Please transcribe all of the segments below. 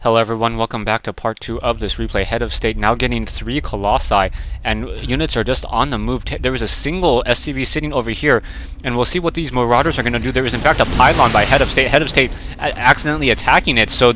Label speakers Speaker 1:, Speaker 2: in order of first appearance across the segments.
Speaker 1: Hello everyone, welcome back to part 2 of this replay. Head of State now getting 3 colossi, and units are just on the move. There is a single SCV sitting over here, and we'll see what these marauders are going to do. There is in fact a pylon by Head of State. Head of State accidentally attacking it, so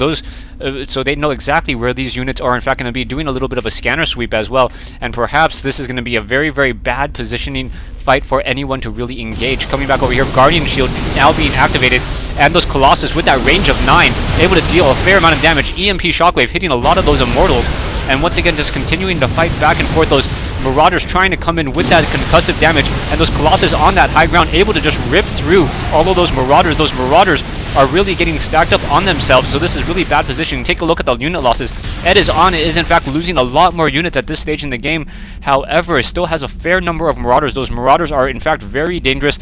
Speaker 1: so they know exactly where these units are in fact going to be, doing a little bit of a scanner sweep as well, and perhaps this is going to be a very, very bad positioning fight for anyone to really engage. Coming back over here, Guardian Shield now being activated, and those Colossus with that range of 9, able to deal a fair amount of damage. EMP Shockwave hitting a lot of those Immortals, and once again just continuing to fight back and forth. Those Marauders trying to come in with that concussive damage, and those Colossus on that high ground able to just rip through all of those Marauders. Those Marauders are really getting stacked up on themselves, so this is really bad positioning. Take a look at the unit losses. EdlsOn is in fact losing a lot more units at this stage in the game. However, it still has a fair number of Marauders. Those Marauders are in fact very dangerous,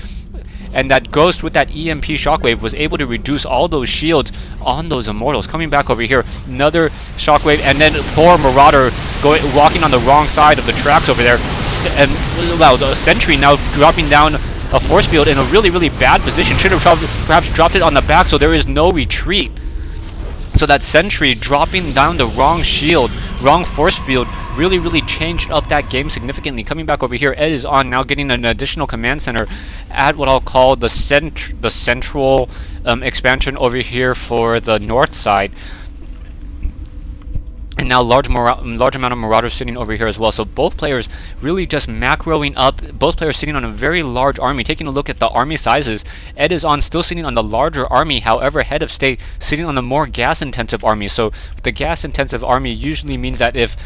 Speaker 1: and that Ghost with that EMP Shockwave was able to reduce all those shields on those Immortals. Coming back over here, another Shockwave, and then poor Marauder walking on the wrong side of the tracks over there. And wow, the Sentry now dropping down a force field in a really, really bad position. Should have perhaps dropped it on the back so there is no retreat. So that Sentry dropping down the wrong shield, wrong force field, really, really changed up that game significantly. Coming back over here, EdlsOn now getting an additional command center at what I'll call the central expansion over here for the north side. And now large amount of Marauders sitting over here as well. So both players really just macroing up. Both players sitting on a very large army. Taking a look at the army sizes, EdlsOn still sitting on the larger army. However, Head of State sitting on the more gas-intensive army. So the gas-intensive army usually means that if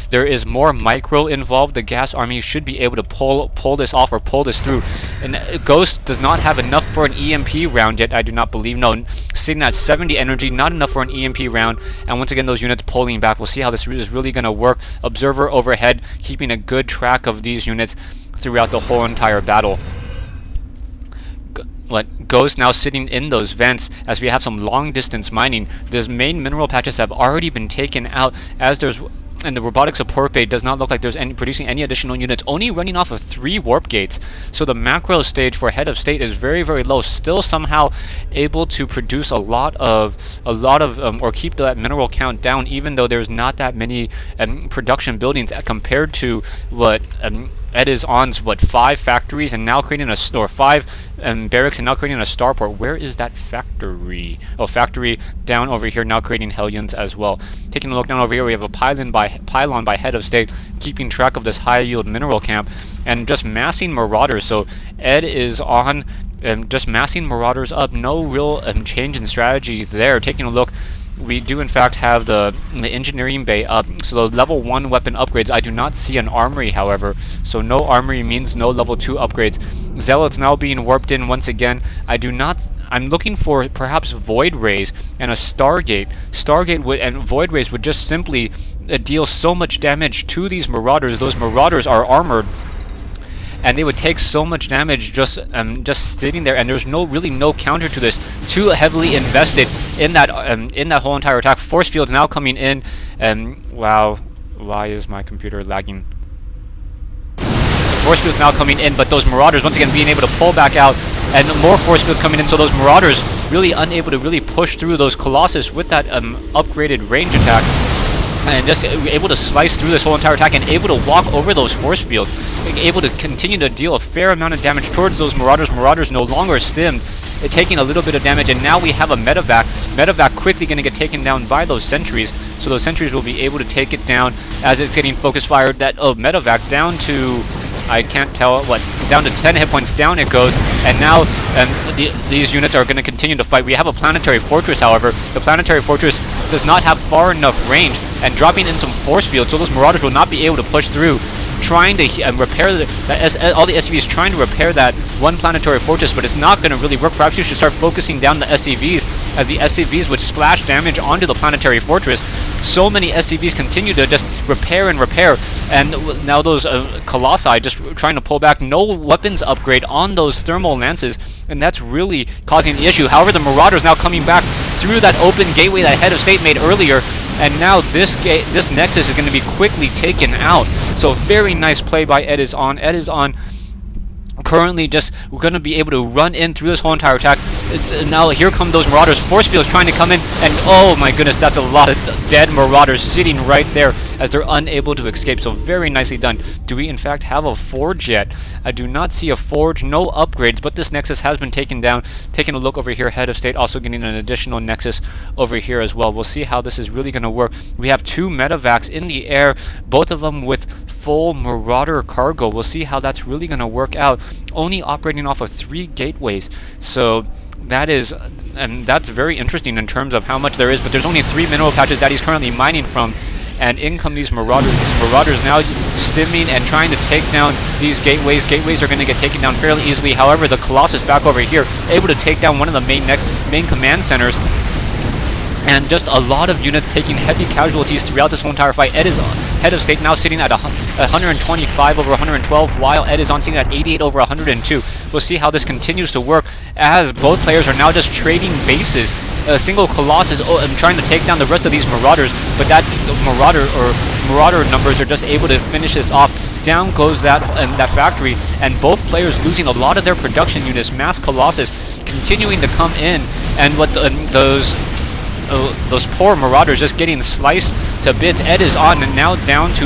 Speaker 1: there is more micro involved, the gas army should be able to pull this off or pull this through. And Ghost does not have enough for an EMP round yet, I do not believe. No, sitting at 70 energy, not enough for an EMP round. And once again, those units pulling back. We'll see how this is really going to work. Observer overhead, keeping a good track of these units throughout the whole entire battle. Ghost now sitting in those vents as we have some long distance mining. These main mineral patches have already been taken out, and the robotic support bay does not look like there's producing any additional units, only running off of 3 warp gates. So the macro stage for Head of State is very, very low, still somehow able to produce a lot of or keep that mineral count down, even though there's not that many production buildings compared to what EdlsOn's 5 factories and now creating 5 barracks and now creating a starport. Where is that factory? Oh, factory down over here now creating Hellions as well. Taking a look down over here, we have a pylon by Head of State keeping track of this high yield mineral camp and just massing Marauders. So EdlsOn just massing Marauders up. No real change in strategy there. Taking a look, we do in fact have the engineering bay up, so the level 1 weapon upgrades. I do not see an armory, however, so no armory means no level 2 upgrades. Zealots now being warped in once again. I'm looking for perhaps Void Rays and a Stargate. And Void Rays would just simply deal so much damage to these Marauders. Those Marauders are armored, and they would take so much damage just sitting there, and there's really no counter to this. Too heavily invested in that whole entire attack. Force fields now coming in, and wow, why is my computer lagging? Force fields now coming in, but those Marauders once again being able to pull back out, and more force fields coming in. So those Marauders really unable to really push through those Colossus with that upgraded range attack, and just able to slice through this whole entire attack and able to walk over those force fields, able to continue to deal a fair amount of damage towards those Marauders. Marauders no longer stimmed, taking a little bit of damage, and now we have a medevac. Medevac quickly going to get taken down by those sentries, so those sentries will be able to take it down as it's getting focus fired. That medevac down to, I can't tell down to 10 hit points down it goes, and now these units are going to continue to fight. We have a planetary fortress, however. The planetary fortress does not have far enough range, and dropping in some force fields, so those Marauders will not be able to push through, trying to repair all the SCVs trying to repair that one planetary fortress, but it's not going to really work. Perhaps you should start focusing down the SCVs, as the SCVs would splash damage onto the planetary fortress. So many SCVs continue to just repair, and now those Colossi just trying to pull back. No weapons upgrade on those thermal lances, and that's really causing the issue. However, the Marauders now coming back through that open gateway that Head of State made earlier, and now this Nexus is going to be quickly taken out. So very nice play by EdlsOn. EdlsOn currently just going to be able to run in through this whole entire attack. Now here come those Marauders. Force fields trying to come in, and oh my goodness, that's a lot of dead Marauders sitting right there as they're unable to escape. So very nicely done. Do we in fact have a forge yet? I do not see a forge, no upgrades, but this Nexus has been taken down. Taking a look over here, Head of State also getting an additional Nexus over here as well. We'll see how this is really going to work. We have 2 medevacs in the air, both of them with full Marauder cargo. We'll see how that's really going to work out. Only operating off of 3 gateways, so that is, and that's very interesting in terms of how much there is, but there's only 3 mineral patches that he's currently mining from, and in come these Marauders. These Marauders now stimming and trying to take down these gateways. Gateways are going to get taken down fairly easily. However, the Colossus back over here, able to take down one of the main command centers, and just a lot of units taking heavy casualties throughout this whole entire fight. Head of State now sitting at 125 over 112, while EdlsOn sitting at 88 over 102. We'll see how this continues to work as both players are now just trading bases. A single Colossus trying to take down the rest of these Marauders, but that Marauder numbers are just able to finish this off. Down goes that factory, and both players losing a lot of their production units. Mass Colossus continuing to come in, and what those poor Marauders just getting sliced to bits. EdlsOn and now down to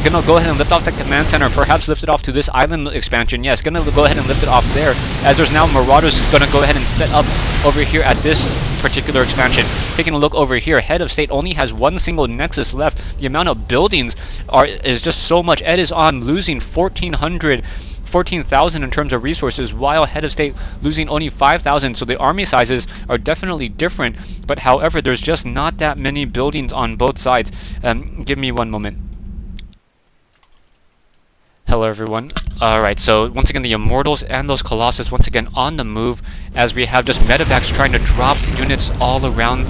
Speaker 1: gonna go ahead and lift off the command center, perhaps lift it off to this island expansion. Yes, gonna go ahead and lift it off there, as there's now Marauders gonna go ahead and set up over here at this particular expansion. Taking a look over here, Head of State only has 1 single Nexus left. The amount of buildings is just so much. EdlsOn losing 14,000 in terms of resources, while Head of State losing only 5,000. So the army sizes are definitely different, but however, there's just not that many buildings on both sides. Give me one moment. Hello everyone. Alright, so once again the Immortals and those Colossus once again on the move, as we have just medevacs trying to drop units all around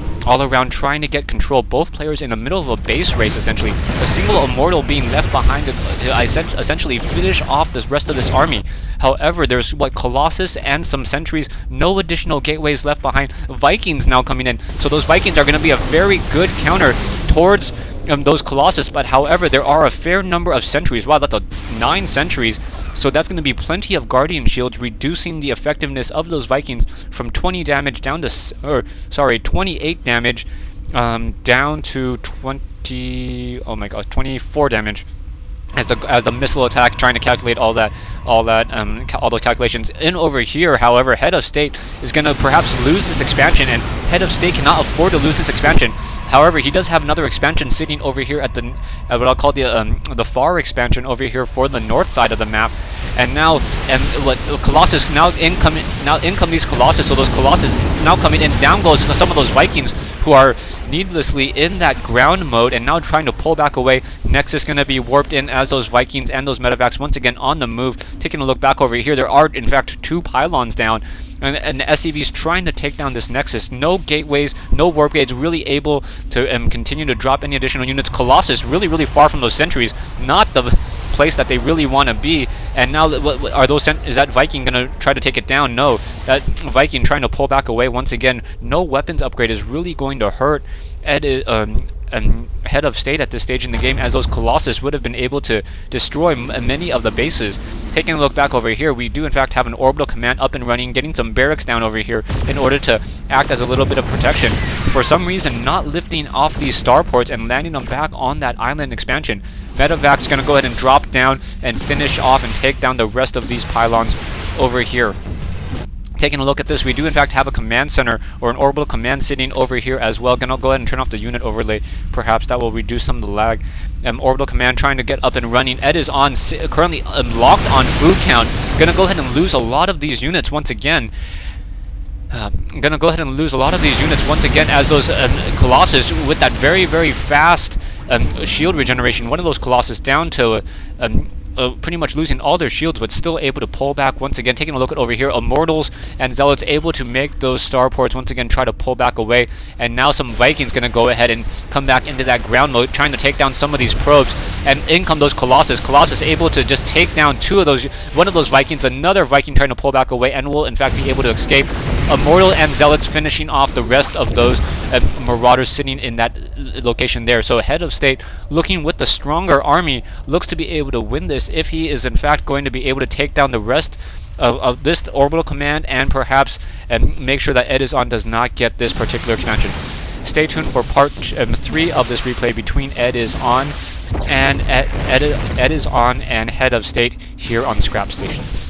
Speaker 1: trying to get control. Both players in the middle of a base race essentially. A single Immortal being left behind to essentially finish off this rest of this army. However, there's Colossus and some sentries, no additional gateways left behind. Vikings now coming in, so those Vikings are going to be a very good counter towards those Colossus, but however, there are a fair number of sentries. Wow, that's 9 sentries, so that's going to be plenty of Guardian Shields, reducing the effectiveness of those Vikings from 20 damage down to, 28 damage, down to 24 damage. As the missile attack, trying to calculate all those calculations. In over here, however, Head of State is going to perhaps lose this expansion, and Head of State cannot afford to lose this expansion. However, he does have another expansion sitting over here at the what I'll call the far expansion over here for the north side of the map. And now, Colossus now in come these Colossus. So those Colossus now coming in. Down goes some of those Vikings who are needlessly in that ground mode and now trying to pull back away. Nexus going to be warped in as those Vikings and those medevacs once again on the move. Taking a look back over here, there are in fact 2 pylons down, and the SCV's trying to take down this Nexus. No gateways, no warp gates, really able to continue to drop any additional units. Colossus really far from those sentries, not the place that they really want to be. And now, are those is that Viking going to try to take it down? No, that Viking trying to pull back away once again. No weapons upgrade is really going to hurt Head of State at this stage in the game, as those Colossus would have been able to destroy many of the bases. Taking a look back over here, we do in fact have an orbital command up and running, getting some barracks down over here in order to act as a little bit of protection. For some reason, not lifting off these starports and landing them back on that island expansion. Medevac's going to go ahead and drop down and finish off and take down the rest of these pylons over here. Taking a look at this, we do in fact have a command center or an orbital command sitting over here as well. Gonna go ahead and turn off the unit overlay. Perhaps that will reduce some of the lag. Orbital command trying to get up and running. EdlsOn currently locked on food count. Gonna go ahead and lose a lot of these units once again. As those Colossus with that very fast shield regeneration. One of those Colossus down to pretty much losing all their shields, but still able to pull back once again. Taking a look at over here, Immortals and Zealots able to make those starports once again try to pull back away. And now some Vikings going to go ahead and come back into that ground mode, trying to take down some of these probes. and in come those Colossus. Colossus able to just take down one of those Vikings, another Viking trying to pull back away, and will in fact be able to escape. Immortal and Zealots finishing off the rest of those Marauders sitting in that location there. So Head of State, looking with the stronger army, looks to be able to win this if he is in fact going to be able to take down the rest of this orbital command, and perhaps make sure that EdlsOn does not get this particular expansion. Stay tuned for part 3 of this replay between EdlsOn and Head of State here on the Scrap Station.